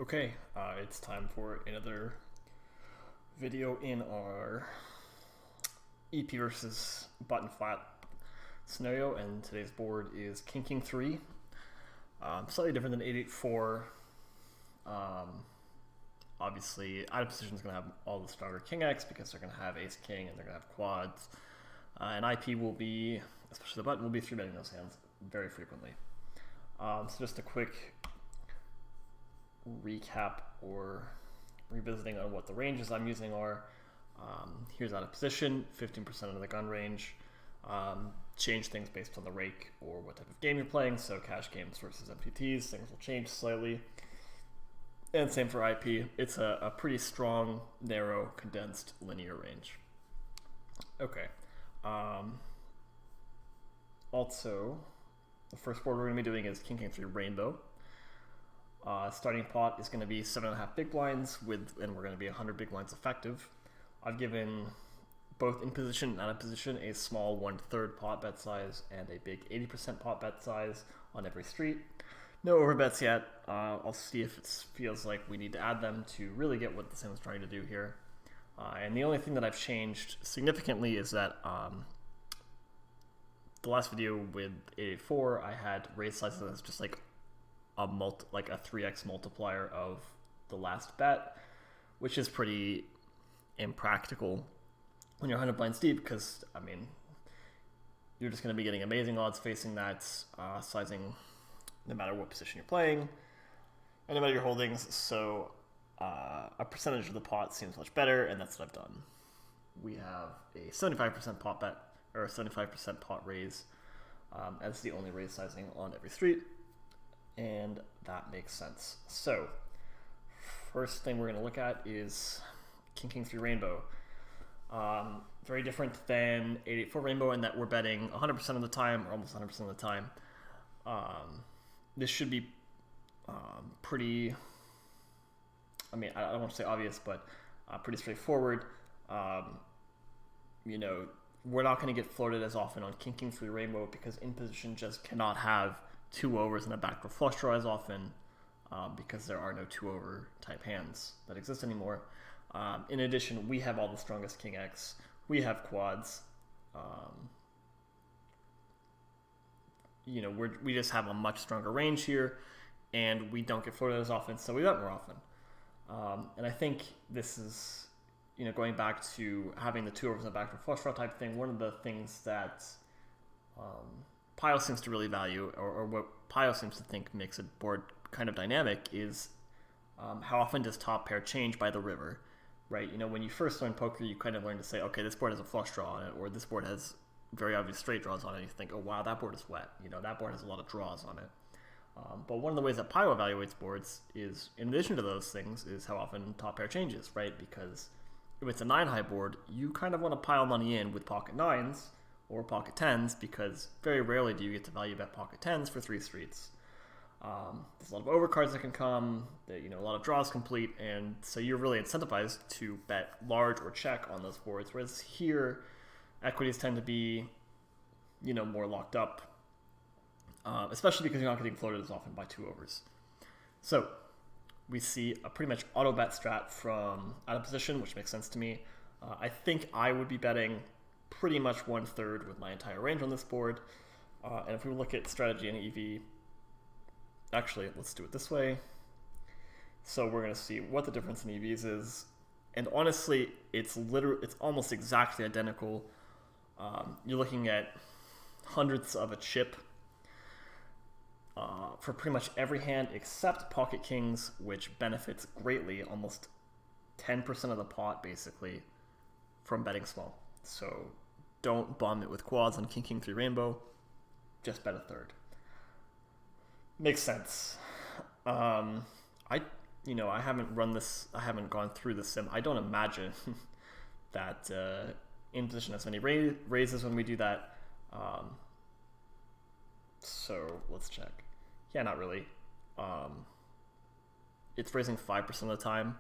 Okay, it's time for another video in our EP versus button flat scenario, and today's board is King King 3. Slightly different than 884. Obviously, out of position is going to have all the stronger King X because they're going to have Ace King and they're going to have quads. And IP will be, especially the button, will be 3-betting those hands very frequently. So just a quick recap or revisiting on what the ranges I'm using are. Here's out of position, 15% of the gun range. Change things based on the rake or what type of game you're playing. So cash games versus MTTs, things will change slightly. And same for IP. It's a pretty strong, narrow, condensed, linear range. Okay. Also, the first board we're going to be doing is King King 3 Rainbow. Starting pot is going to be 7.5 big blinds and we're going to be 100 big blinds effective. I've given both in position and out of position a small 1/3 pot bet size and a big 80% pot bet size on every street. No overbets yet. I'll see if it feels like we need to add them to really get what the sim is trying to do here. And the only thing that I've changed significantly is that the last video with 884, I had raise sizes as just like a 3x multiplier of the last bet, which is pretty impractical when you're 100 blinds deep because, I mean, you're just going to be getting amazing odds facing that sizing no matter what position you're playing and no matter your holdings. So a percentage of the pot seems much better, and that's what I've done. We have a 75% pot bet or a 75% pot raise as the only raise sizing on every street, and that makes sense. So first thing we're going to look at is King King 3 Rainbow. Very different than 884 Rainbow in that we're betting 100% of the time, or almost 100% of the time. This should be pretty, I mean, I don't want to say obvious, but pretty straightforward. You know, we're not going to get floated as often on King King 3 Rainbow because in position just cannot have 2 overs and a backdoor flush draw as often because there are no 2 over type hands that exist anymore. In addition, we have all the strongest King X. We have quads. You know, we just have a much stronger range here, and we don't get floated as often, so we bet more often. And I think this is, you know, going back to having the 2 overs and a backdoor flush draw type thing, one of the things that Pio seems to really value, or what Pio seems to think makes a board kind of dynamic, is how often does top pair change by the river, right? You know, when you first learn poker, you kind of learn to say, okay, this board has a flush draw on it, or this board has very obvious straight draws on it. You think, oh wow, that board is wet. You know, that board has a lot of draws on it. But one of the ways that Pio evaluates boards is, in addition to those things, is how often top pair changes, right? Because if it's a 9-high board, you kind of want to pile money in with pocket 9s or pocket 10s because very rarely do you get to value bet pocket 10s for 3 streets. There's a lot of overcards that can come, that, you know, a lot of draws complete, and so you're really incentivized to bet large or check on those boards, whereas here, equities tend to be, you know, more locked up, especially because you're not getting floated as often by 2 overs. So we see a pretty much auto bet strat from out of position, which makes sense to me. I think I would be betting pretty much 1/3 with my entire range on this board. And if we look at strategy and EV, actually, let's do it this way. So we're going to see what the difference in EVs is. And honestly, it's almost exactly identical. You're looking at hundredths of a chip for pretty much every hand except pocket kings, which benefits greatly, almost 10% of the pot basically, from betting small. So don't bomb it with quads on King King 3 Rainbow, just bet 1/3. Makes sense. I haven't run this, I haven't gone through the sim. I don't imagine that in position has many raises when we do that. So let's check. Yeah, not really. It's raising 5% of the time.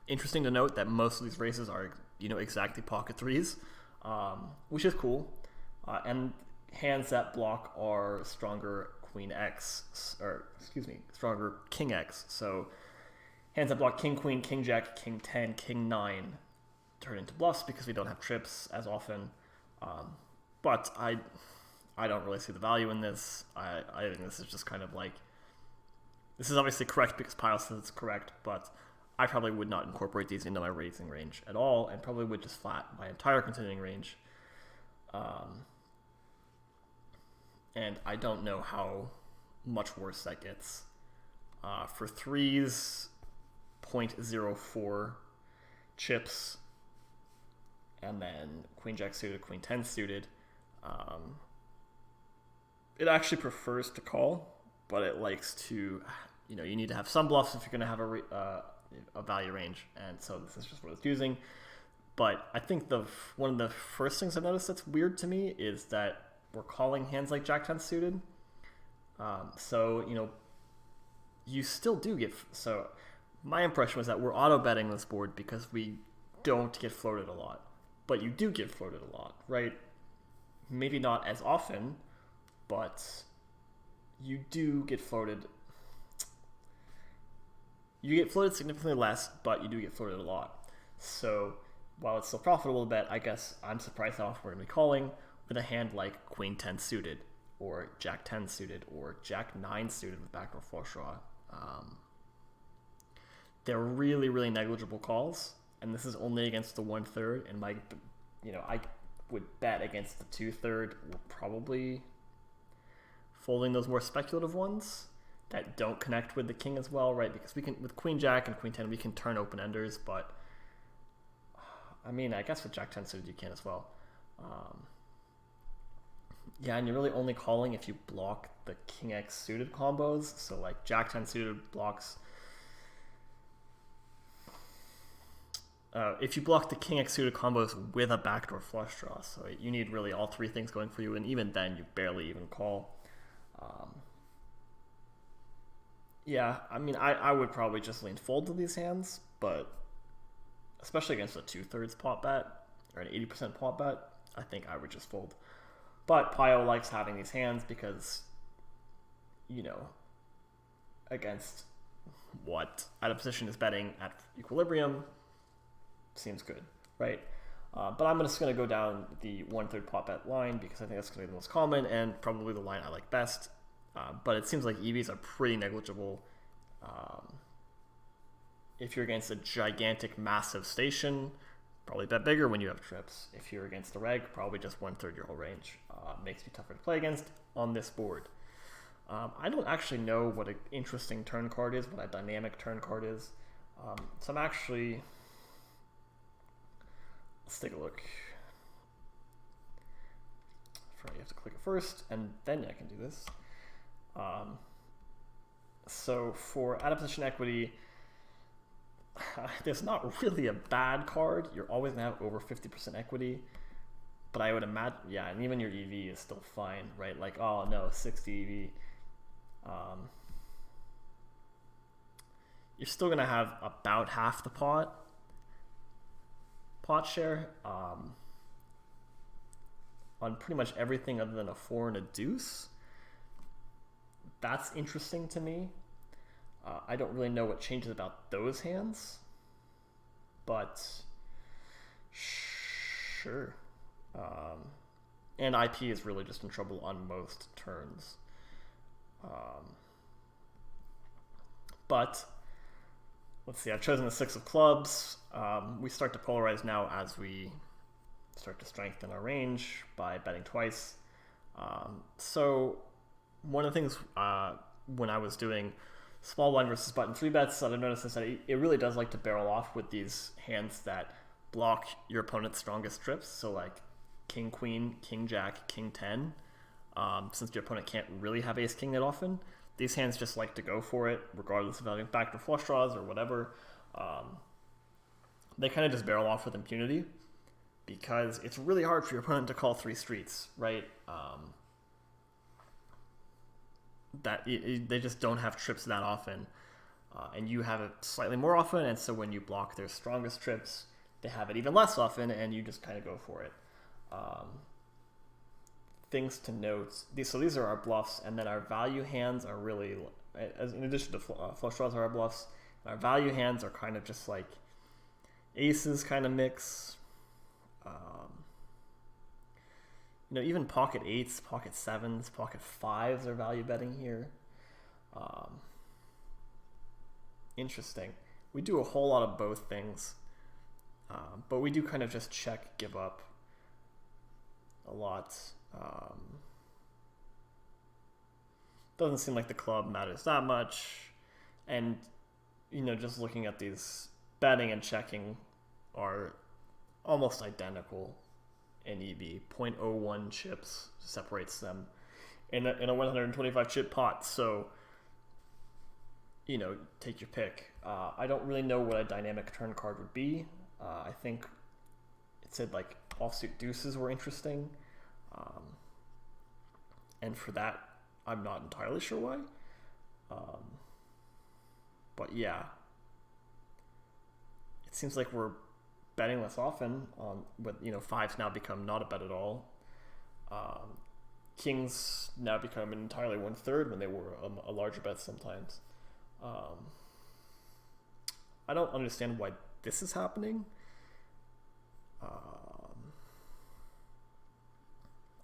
Interesting to note that most of these raises are, you know, exactly pocket 3s, which is cool. And hands that block are stronger Queen X, or stronger king X. So hands that block king queen, king jack, king 10, king 9 turn into bluffs because we don't have trips as often. But I don't really see the value in this. I think this is just kind of like, this is obviously correct because Pio says it's correct, but I probably would not incorporate these into my raising range at all, and probably would just flat my entire continuing range. And I don't know how much worse that gets. For threes, 0.04 chips, and then queen jack suited, queen 10 suited. It actually prefers to call, but it likes to, you need to have some bluffs if you're going to have a value range, and so this is just what it's using. But I think one of the first things I've noticed that's weird to me is that we're calling hands like jack 10 suited. So you still do get, so my impression was that we're auto betting this board because we don't get floated a lot, but you do get floated a lot, right? Maybe not as often, but you do get floated. You get floated significantly less, but you do get floated a lot. So while it's still profitable to bet, I guess I'm surprised how often we're going to be calling with a hand like queen 10 suited, or jack 10 suited, or jack 9 suited with backdoor flush draw. They're really, really negligible calls, and this is only against the 1/3. And I would bet against the 2/3. We're probably folding those more speculative ones that don't connect with the king as well, right? Because we can, with queen jack and queen 10, we can turn open enders, but I guess with jack 10 suited you can as well. Yeah, and you're really only calling if you block the king X suited combos. So like jack 10 suited blocks. If you block the king X suited combos with a backdoor flush draw, so you need really all three things going for you, and even then you barely even call. Yeah, I would probably just lean fold to these hands, but especially against a 2/3 pot bet or an 80% pot bet, I think I would just fold. But Pio likes having these hands because, against what out of position is betting at equilibrium, seems good, right? But I'm just going to go down the 1/3 pot bet line because I think that's going to be the most common and probably the line I like best. But it seems like EVs are pretty negligible. If you're against a gigantic, massive station, probably bet bigger when you have trips. If you're against a reg, probably just 1/3 your whole range. Makes you tougher to play against on this board. I don't actually know what an interesting turn card is, what a dynamic turn card is. So I'm actually... Let's take a look. You have to click it first, and then I can do this. So for out of position equity, there's not really a bad card. You're always going to have over 50% equity. But I would imagine, yeah, and even your EV is still fine, right? Like, oh no, 60 EV. You're still going to have about half the pot share on pretty much everything other than a 4 and a deuce. That's interesting to me. I don't really know what changes about those hands, but sure. And IP is really just in trouble on most turns. But let's see, I've chosen the 6 of clubs. We start to polarize now as we start to strengthen our range by betting twice. So one of the things when I was doing small blind versus button 3 bets that I've noticed is that it really does like to barrel off with these hands that block your opponent's strongest trips. So like king, queen, king, jack, king 10. Since your opponent can't really have ace king that often, these hands just like to go for it regardless of having backdoor flush draws or whatever. They kind of just barrel off with impunity because it's really hard for your opponent to call 3 streets, right? They just don't have trips that often, and you have it slightly more often, and so when you block their strongest trips, they have it even less often, and you just kind of go for it. Things to note, these are our bluffs, and then our value hands are really as in addition to flush draws are our bluffs. Our value hands are kind of just like aces kind of mix. Even pocket eights, pocket sevens, pocket fives are value betting here. Interesting. We do a whole lot of both things, but we do kind of just check, give up a lot. Doesn't seem like the club matters that much, and just looking at these, betting and checking are almost identical in EV. 0.01 chips separates them in a 125 chip pot. So, take your pick. I don't really know what a dynamic turn card would be. I think it said like offsuit deuces were interesting. And for that, I'm not entirely sure why. But yeah, it seems like we're betting less often on with fives now become not a bet at all. Kings now become entirely 1/3 when they were a larger bet sometimes. I don't understand why this is happening.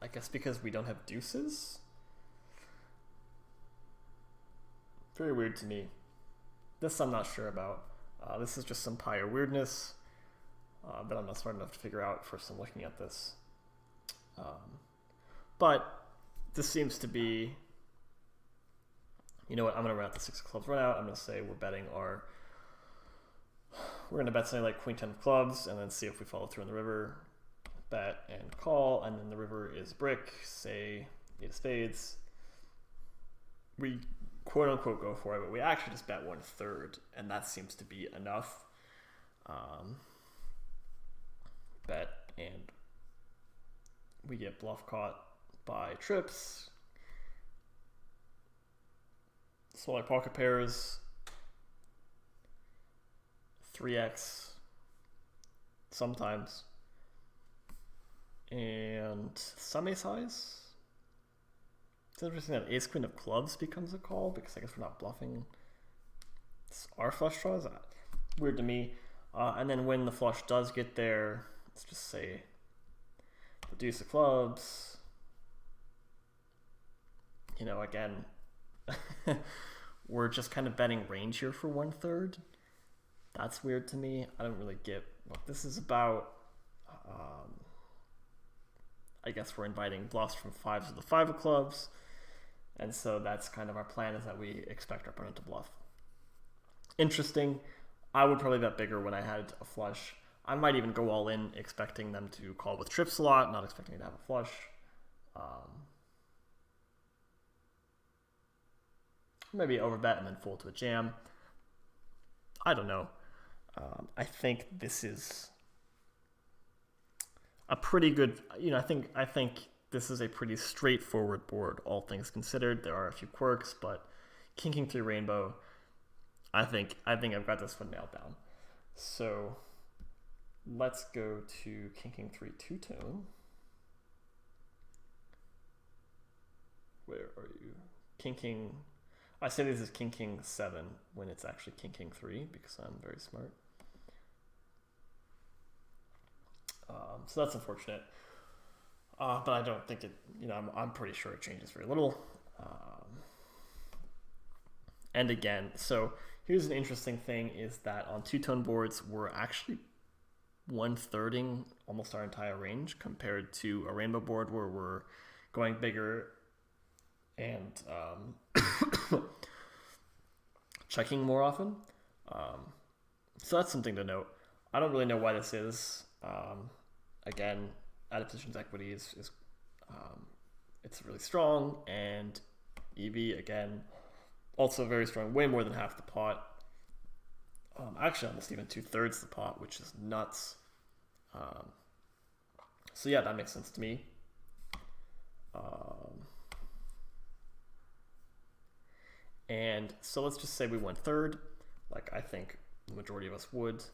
I guess because we don't have deuces. Very weird to me. This I'm not sure about. This is just some Pio weirdness that I'm not smart enough to figure out first I'm looking at this. But this seems to be, I'm going to run out the 6 of clubs run out. I'm going to say we're going to bet something like queen 10 of clubs and then see if we follow through on the river. Bet and call, and then the river is brick, say 8 of spades. We quote unquote go for it, but we actually just bet 1/3, and that seems to be enough. Bet, and we get bluff caught by trips. Smaller pocket pairs, 3x sometimes, and some ace highs. It's interesting that ace queen of clubs becomes a call because I guess we're not bluffing. It's our flush draws. Weird to me. And then when the flush does get there, let's just say the deuce of clubs. Again, we're just kind of betting range here for 1/3. That's weird to me. I don't really get what this is about. I guess we're inviting bluffs from fives with the 5 of clubs. And so that's kind of our plan, is that we expect our opponent to bluff. Interesting. I would probably bet bigger when I had a flush. I might even go all in expecting them to call with trips a lot, not expecting to have a flush. Maybe overbet and then fold to a jam. I don't know. I think this is a pretty good, I think this is a pretty straightforward board, all things considered. There are a few quirks, but king 3 rainbow, I think I've got this one nailed down. So let's go to king 3 two-tone. Where are you? King. I say this is king 7 when it's actually king 3 because I'm very smart. So that's unfortunate. But I don't think it, I'm pretty sure it changes very little. And again, so here's an interesting thing is that on two-tone boards, we're actually 1/3ing almost our entire range compared to a rainbow board where we're going bigger and checking more often. So that's something to note. I don't really know why this is. Again, out of positions equity is it's really strong, and EV again also very strong, way more than half the pot. Actually almost even 2/3 the pot, which is nuts. So yeah, that makes sense to me. And so let's just say we went third, like I think the majority of us would.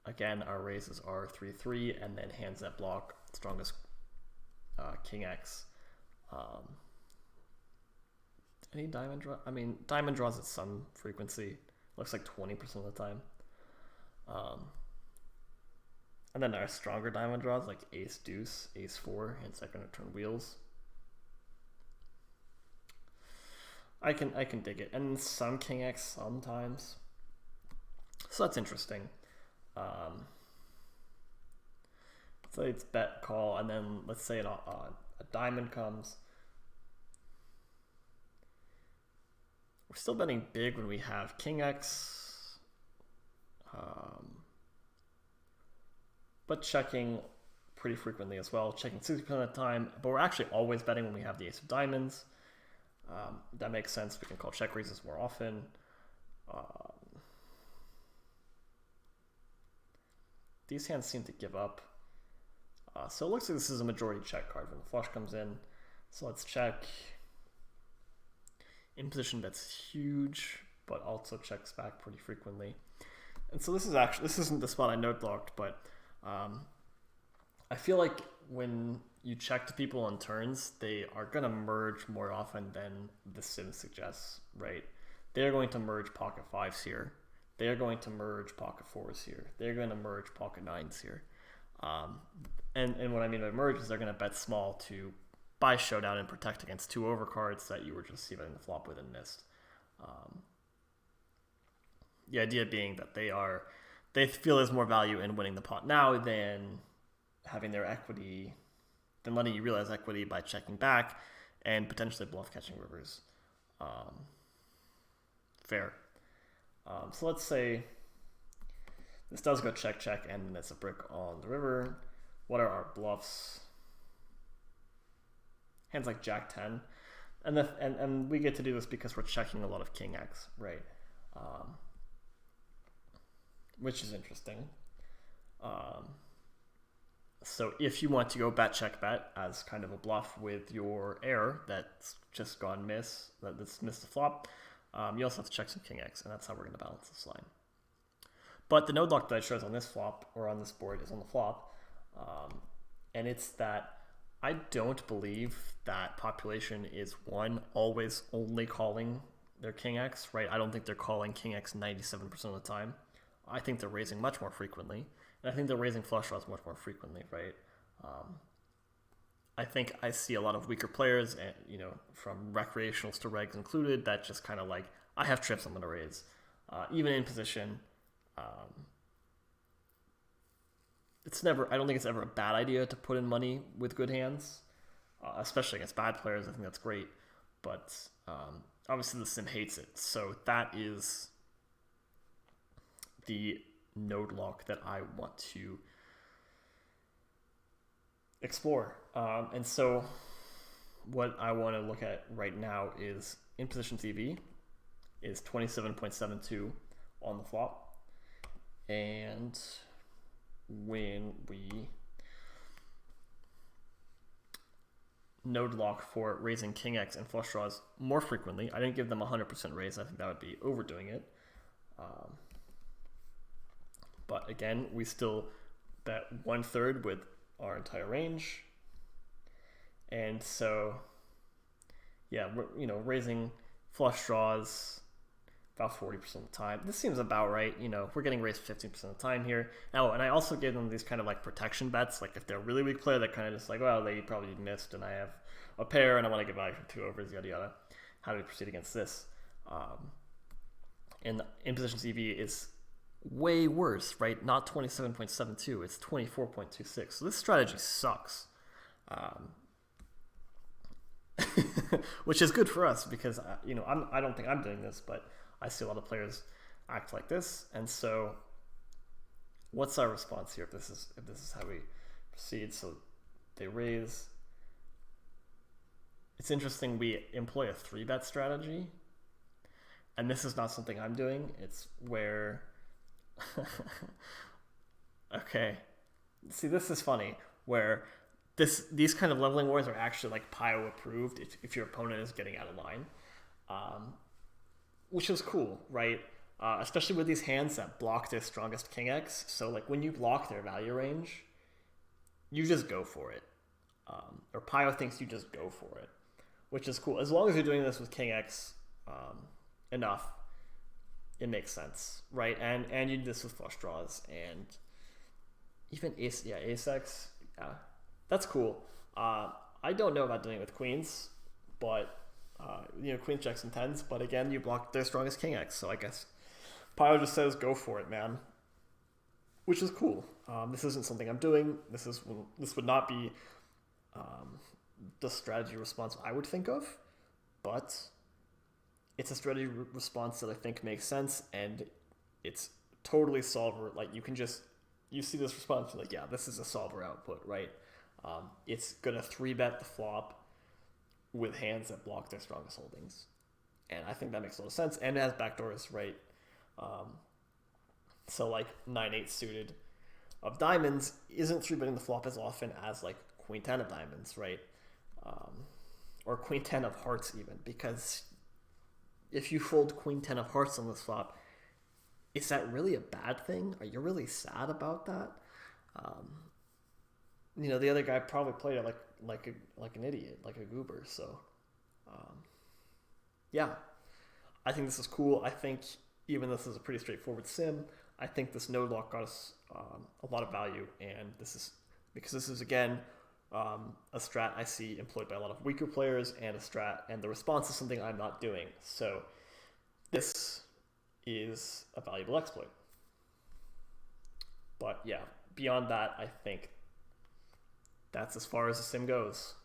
Again, our raises are 3-3, and then hands that block strongest king X. Any diamond draw? I mean, diamond draws at some frequency. Looks like 20% of the time. And then there are stronger diamond draws like ace deuce, ace four, and second turn wheels. I can dig it, and some king x sometimes. So that's interesting. So it's bet call, and then let's say a diamond comes. We're still betting big when we have king x, but checking pretty frequently as well, checking 60% of the time. But we're actually always betting when we have the ace of diamonds. That makes sense. We can call check raises more often. These hands seem to give up. So it looks like this is a majority check card when the flush comes in. So let's check. In position that's huge, but also checks back pretty frequently. And so this isn't the spot I note blocked, but I feel like when you check to people on turns, they are going to merge more often than the sim suggests, right? They're going to merge pocket fives here. They're going to merge pocket fours here. They're going to merge pocket nines here. And what I mean by merge is they're going to bet small to buy showdown and protect against two overcards that you were just c-betting the flop with and missed. The idea being that they feel there's more value in winning the pot now than having their equity, than letting you realize equity by checking back and potentially bluff catching rivers. Fair. So let's say this does go check, check, and it's a brick on the river. What are our bluffs? Hands like Jack 10. And we get to do this because we're checking a lot of King X, right? Which is interesting. So if you want to go bet, check, bet as kind of a bluff with your air that's just gone that's missed the flop, you also have to check some King X, and that's how we're going to balance this line. But the node lock that it shows on this flop, or on this board, is on the flop. And it's that I don't believe that population is always only calling their King X, right? I don't think they're calling King X 97% of the time. I think they're raising much more frequently. And I think they're raising flush draws much more frequently, right? I think I see a lot of weaker players, and from recreationals to regs included, that just kind of like, I have trips I'm going to raise. Even in position, I don't think it's ever a bad idea to put in money with good hands, especially against bad players. I think that's great, but obviously the sim hates it. So that is the node lock that I want to explore. And so what I want to look at right now is in position TV is 27.72 on the flop. And when we node lock for raising King X and flush draws more frequently, I didn't give them 100% raise. I think that would be overdoing it. But again, we still bet 1/3 with our entire range. And so, yeah, we're raising flush draws about 40% of the time. This seems about right. We're getting raised 15% of the time here. Now, and I also give them these kind of like protection bets. Like if they're a really weak player, they're kind of just like, well, they probably missed and I have a pair and I want to give value for 2 overs, yada, yada. How do we proceed against this? And in position CV is way worse, right? Not 27.72, it's 24.26. So this strategy sucks. Which is good for us because, I don't think I'm doing this, but I see a lot of players act like this. And so what's our response here if this is how we proceed? So they raise. It's interesting, we employ a 3-bet strategy. And this is not something I'm doing. It's where okay. See, this is funny where these kind of leveling wars are actually like Pio approved if your opponent is getting out of line. Which is cool, right? Especially with these hands that block their strongest King X. So like when you block their value range, you just go for it. Or Pio thinks you just go for it. which is cool. As long as you're doing this with King X enough, it makes sense, right? And you do this with flush draws and even ace X, yeah, that's cool. I don't know about doing it with queens, but queens, jacks, and tens. But again, you block their strongest King X, so I guess Pio just says go for it, man, which is cool. This isn't something I'm doing. This would not be the strategy response I would think of, but it's a strategy response that I think makes sense, and it's totally solver. Like you see this response, you're like, yeah, this is a solver output, right? It's gonna 3-bet the flop with hands that block their strongest holdings, and I think that makes a lot of sense. And it has backdoors, right? So like 9-8 suited of diamonds isn't 3-betting the flop as often as like queen 10 of diamonds, right? Or queen 10 of hearts even, because if you fold queen 10 of hearts on this flop, is that really a bad thing? Are you really sad about that? The other guy probably played it like an idiot, like a goober. So, yeah, I think this is cool. I think even this is a pretty straightforward sim. I think this node lock got us a lot of value, and this is again a strat I see employed by a lot of weaker players, and a strat, and the response is something I'm not doing. So this is a valuable exploit. But yeah, beyond that, I think that's as far as the sim goes.